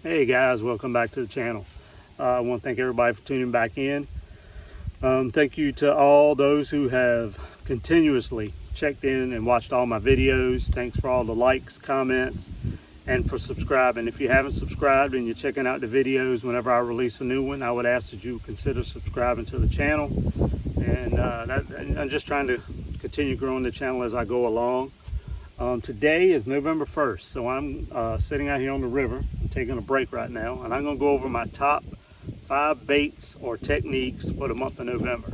Hey guys, welcome back to the channel. I want to thank everybody for tuning back in. Thank you to all those who have continuously checked in and watched all my videos. Thanks for all the likes, comments, and for subscribing. If you haven't subscribed and you're checking out the videos whenever I release a new one, I would ask that you consider subscribing to the channel. And I'm just trying to continue growing the channel as I go along. Today is November 1st, so I'm sitting out here on the river. I'm taking a break right now, and I'm going to go over my top 5 baits or techniques for the month of November.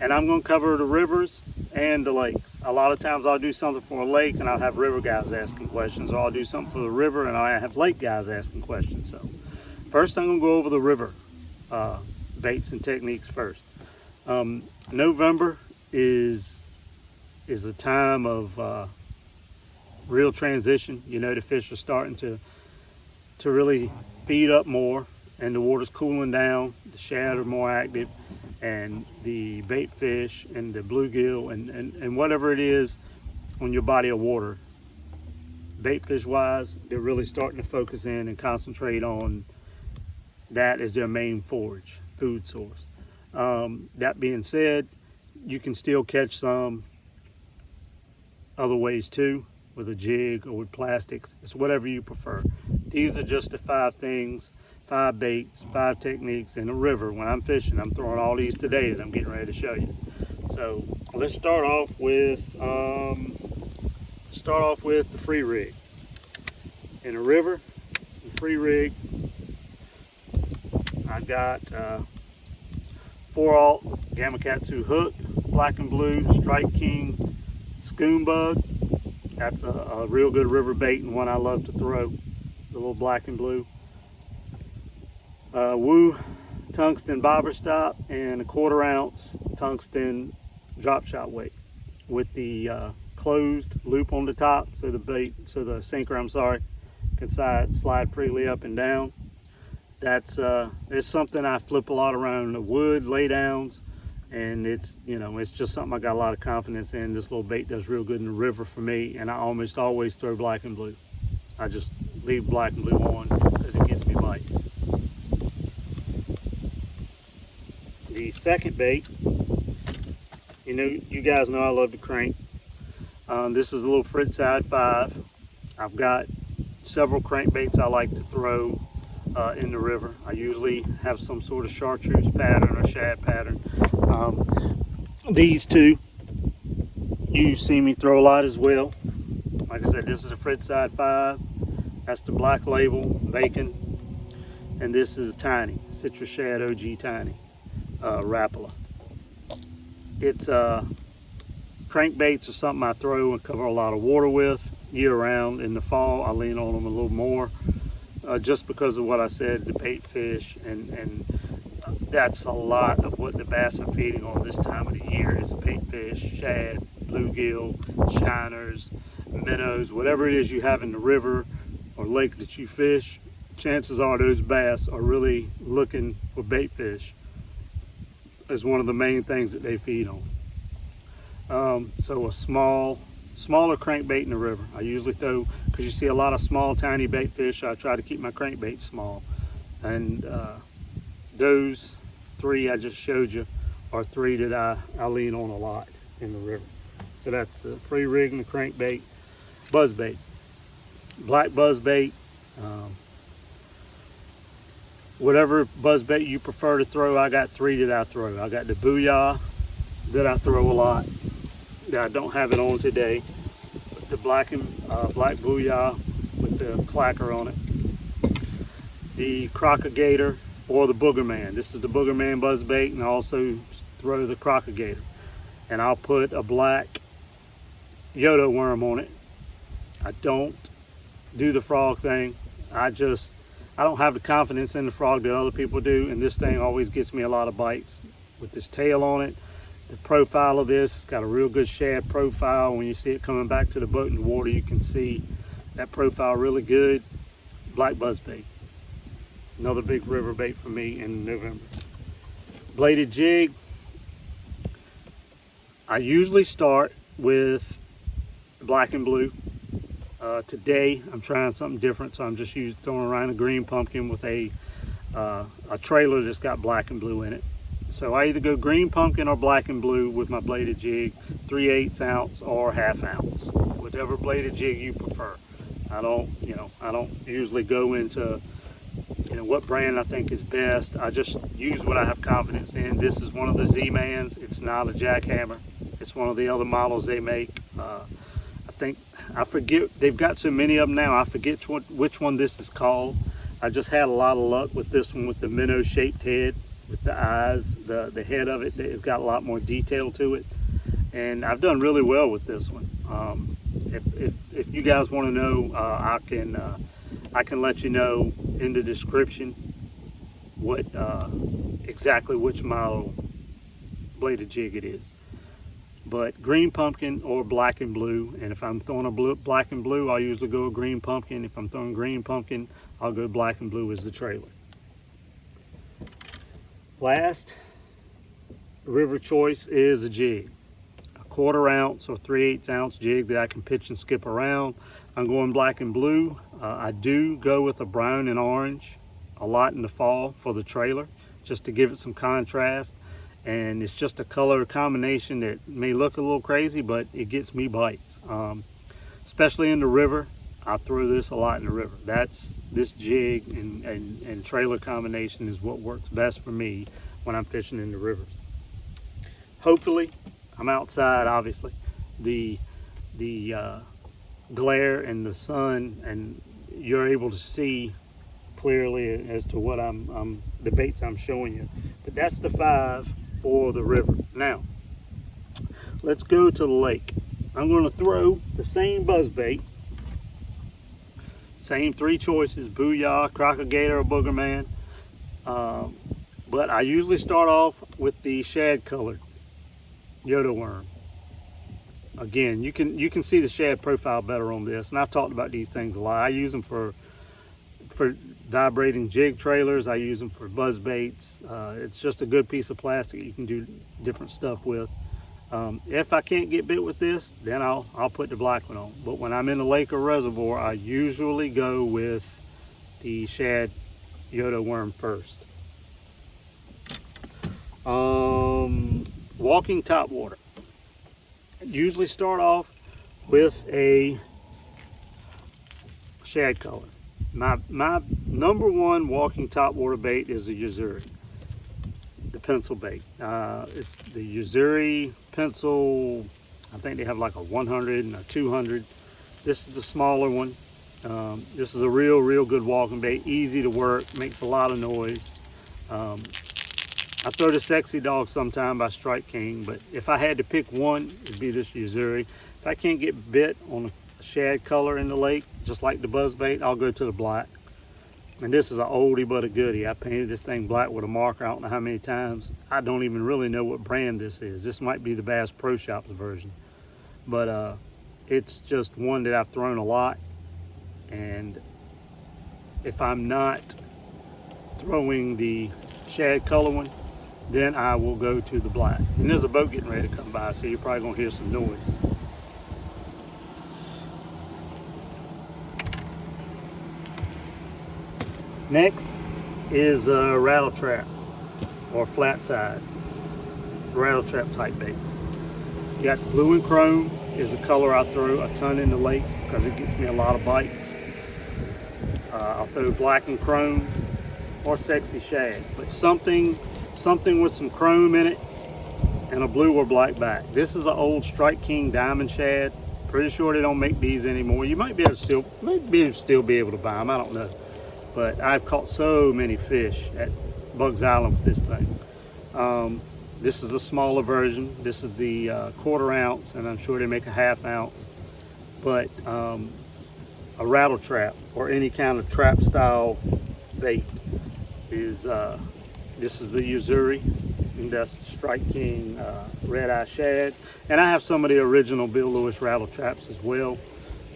And I'm going to cover the rivers and the lakes. A lot of times I'll do something for a lake and I'll have river guys asking questions, or I'll do something for the river and I have lake guys asking questions. So first I'm going to go over the river baits and techniques first. November is a time of real transition. You know, the fish are starting to really feed up more, and the water's cooling down, the shad are more active, and the bait fish and the bluegill and whatever it is on your body of water, bait fish wise, they're really starting to focus in and concentrate on that as their main forage, food source. That being said, you can still catch some other ways too, with a jig or with plastics. It's whatever you prefer. These are just the 5 things, 5 baits, 5 techniques in the river. When I'm fishing, I'm throwing all these today that I'm getting ready to show you. So let's start off with the free rig. In the river, the free rig, I got 4-aught Gamakatsu hook, black and blue, Strike King, Scoon Bug. That's a real good river bait and one I love to throw, the little black and blue. Woo tungsten bobber stop and a 1/4 ounce tungsten drop shot weight with the closed loop on the top, so the sinker, can slide freely up and down. That's it's something I flip a lot around the wood laydowns. And it's just something I got a lot of confidence in. This little bait does real good in the river for me, and I almost always throw black and blue. I just leave black and blue on because it gets me bites. The second bait, you guys know I love to crank. This is a little Fritz-side 5. I've got several crankbaits I like to throw in the river. I usually have some sort of chartreuse pattern or shad pattern. These two you see me throw a lot as well. Like I said, this is a Fritz-side 5. That's the Black Label Bacon, and this is Tiny Citrus Shad OG Tiny Rapala. It's crankbaits are something I throw and cover a lot of water with year round. In the fall I lean on them a little more, just because of what I said, the bait fish, and that's a lot of what the bass are feeding on this time of the year is bait fish, shad, bluegill, shiners, minnows, whatever it is you have in the river or lake that you fish. Chances are those bass are really looking for bait fish as one of the main things that they feed on. So a smaller crankbait in the river. I usually throw, because you see a lot of small tiny bait fish, I try to keep my crankbait small. And those 3 I just showed you are 3 that I lean on a lot in the river. So that's the free rig and the crankbait. Buzzbait, black buzzbait, whatever buzzbait you prefer to throw. I got 3 that I throw. I got the Booyah that I throw a lot, that I don't have it on today, but the black Booyah with the clacker on it. The Crocagator or the Boogerman. This is the Boogerman buzzbait, and I also throw the Crocagator. And I'll put a black Yodo worm on it. I don't do the frog thing. I don't have the confidence in the frog that other people do, and this thing always gets me a lot of bites. With this tail on it, the profile of this, it's got a real good shad profile. When you see it coming back to the boat in the water, you can see that profile really good. Black buzzbait. Another big river bait for me in November. Bladed jig. I usually start with black and blue. Today I'm trying something different, so I'm just throwing around a green pumpkin with a trailer that's got black and blue in it. So I either go green pumpkin or black and blue with my bladed jig, 3/8 ounce or 1/2 ounce, whatever bladed jig you prefer. I don't usually go into what brand I think is best. I just use what I have confidence in. This is one of the Z-Mans. It's not a jackhammer. It's one of the other models they make. I forget, they've got so many of them now, I forget which one this is called. I just had a lot of luck with this one with the minnow shaped head, with the eyes, the head of it has got a lot more detail to it. And I've done really well with this one. If you guys want to know, I can let you know in the description what exactly which model bladed jig it is. But green pumpkin or black and blue, and if I'm throwing a black and blue, I'll usually go a green pumpkin. If I'm throwing green pumpkin, I'll go black and blue as the trailer. Last river choice is a jig, a 1/4 ounce or 3/8 ounce jig that I can pitch and skip around. I'm going black and blue. I do go with a brown and orange a lot in the fall for the trailer, just to give it some contrast. And it's just a color combination that may look a little crazy, but it gets me bites. Especially in the river, I throw this a lot in the river. This jig and trailer combination is what works best for me when I'm fishing in the river. Hopefully, I'm outside, obviously. The glare and the sun, and you're able to see clearly as to what the baits I'm showing you. But that's the 5 for the river. Now, let's go to the lake. I'm going to throw the same buzzbait, same 3 choices: booyah, crocodile, or boogerman. But I usually start off with the shad colored Yoda worm. Again, you can see the shad profile better on this, and I've talked about these things a lot. I use them for vibrating jig trailers. I use them for buzz baits. It's just a good piece of plastic you can do different stuff with. If I can't get bit with this, then I'll put the black one on. But when I'm in the lake or reservoir, I usually go with the shad Yoda worm first. Walking topwater. Usually start off with a shad color. My number 1 walking topwater bait is the Yozuri, the pencil bait. It's the Yozuri pencil. I think they have like a 100 and a 200. This is the smaller one. This is a real good walking bait. Easy to work, makes a lot of noise. I throw the Sexy Dog sometime by Strike King, but if I had to pick one, it'd be this Yozuri. If I can't get bit on a shad color in the lake, just like the buzzbait, I'll go to the black. And this is an oldie but a goodie. I painted this thing black with a marker, I don't know how many times. I don't even really know what brand this is. This might be the Bass Pro Shops version. But it's just one that I've thrown a lot. And if I'm not throwing the shad color one, then I will go to the black. And there's a boat getting ready to come by, so you're probably gonna hear some noise. Next is a rattle trap or flat side rattle trap type bait. You got blue and chrome is a color I throw a ton in the lakes because it gets me a lot of bites. I'll throw black and chrome or sexy shad, but something with some chrome in it and a blue or black back. This is an old Strike King diamond shad. Pretty sure they don't make these anymore. You might be able to still be able to buy them. I don't know. But I've caught so many fish at Bugs Island with this thing. This is a smaller version. This is the 1/4 ounce, and I'm sure they make a 1/2 ounce. But a rattle trap or any kind of trap style bait is this is the Yozuri, and that's Strike King red eye shad. And I have some of the original Bill Lewis rattle traps as well.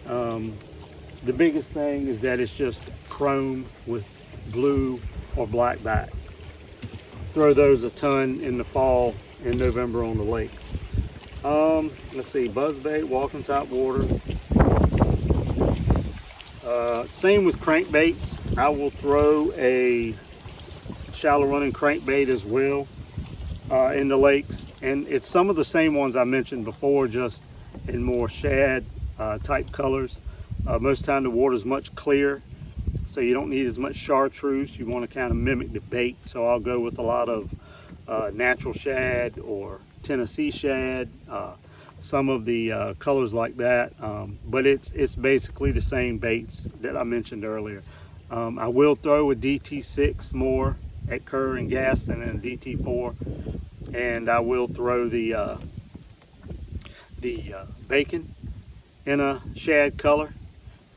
The biggest thing is that it's just chrome with blue or black back. Throw those a ton in the fall and November on the lakes. Let's see, buzzbait, walking top water. Same with crankbaits. I will throw a shallow running crankbait as well in the lakes, and it's some of the same ones I mentioned before, just in more shad type colors. Most of the time the water is much clearer, so you don't need as much chartreuse. You want to kind of mimic the bait, so I'll go with a lot of natural shad or Tennessee shad, some of the colors like that, but it's basically the same baits that I mentioned earlier. I will throw a DT6 more at Kerr and Gaston and a DT4, and I will throw the bacon in a shad color,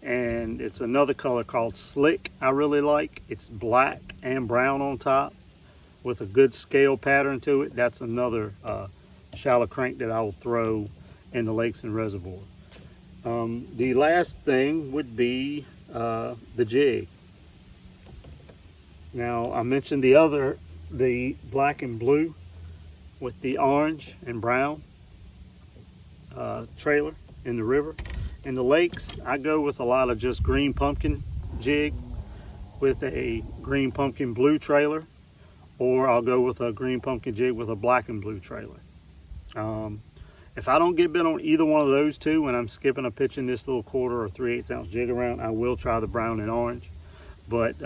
and it's another color called Slick I really like. It's black and brown on top with a good scale pattern to it. That's another shallow crank that I will throw in the lakes and reservoir. The last thing would be the jig. Now I mentioned the black and blue with the orange and brown trailer in the river. In the lakes, I go with a lot of just green pumpkin jig with a green pumpkin blue trailer, or I'll go with a green pumpkin jig with a black and blue trailer. If I don't get bit on either one of those two when I'm skipping or pitching this little 1/4 or 3/8 ounce jig around, I will try the brown and orange. But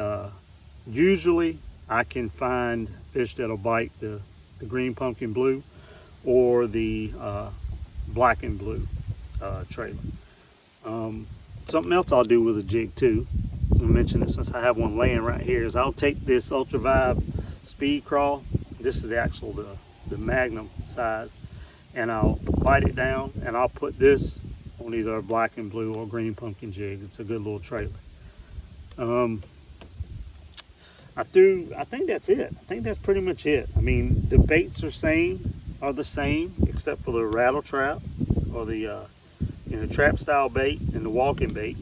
usually I can find fish that'll bite the green pumpkin blue or the black and blue trailer. Something else I'll do with a jig too, I'll mention it since I have one laying right here, is I'll take this Ultra Vibe Speed Craw. This is the actual the Magnum size, and I'll bite it down and I'll put this on either a black and blue or green pumpkin jig. It's a good little trailer. I think that's it. I think that's pretty much it. I mean, the baits are the same except for the rattle trap or the trap style bait and the walking bait.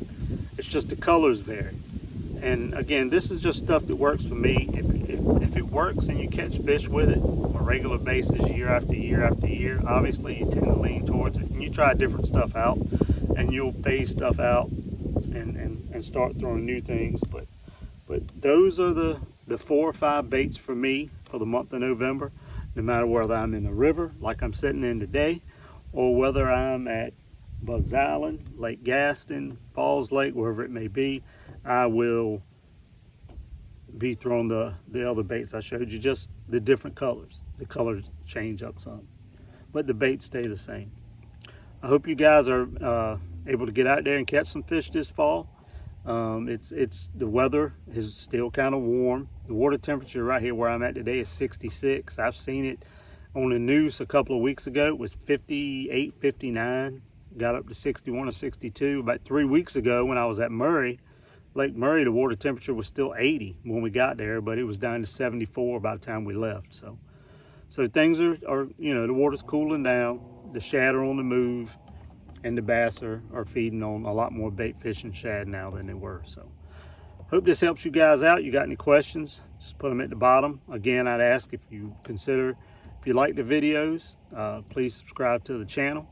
It's just the colors vary. And again, this is just stuff that works for me. If it works and you catch fish with it on a regular basis year after year after year, obviously you tend to lean towards it. And you try different stuff out and you'll phase stuff out and start throwing new things. But those are the 4 or 5 baits for me for the month of November, no matter whether I'm in the river like I'm sitting in today, or whether I'm at Bugs Island, Lake Gaston, Falls Lake, wherever it may be. I will be throwing the other baits I showed you, just the different colors. The colors change up some, but the baits stay the same. I hope you guys are able to get out there and catch some fish this fall. The weather is still kind of warm. The water temperature right here where I'm at today is 66. I've seen it on the news a couple of weeks ago. It was 58, 59, got up to 61 or 62. About 3 weeks ago when I was at Lake Murray, the water temperature was still 80 when we got there, but it was down to 74 by the time we left. So things are the water's cooling down, the shad are on the move, and the bass are feeding on a lot more bait fish and shad now than they were. So hope this helps you guys out. You got any questions, just put them at the bottom. Again, I'd ask if you like the videos, please subscribe to the channel,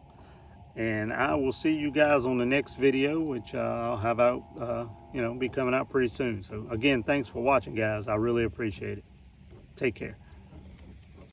and I will see you guys on the next video, which I'll have out be coming out pretty soon. So again, thanks for watching, guys. I really appreciate it. Take care.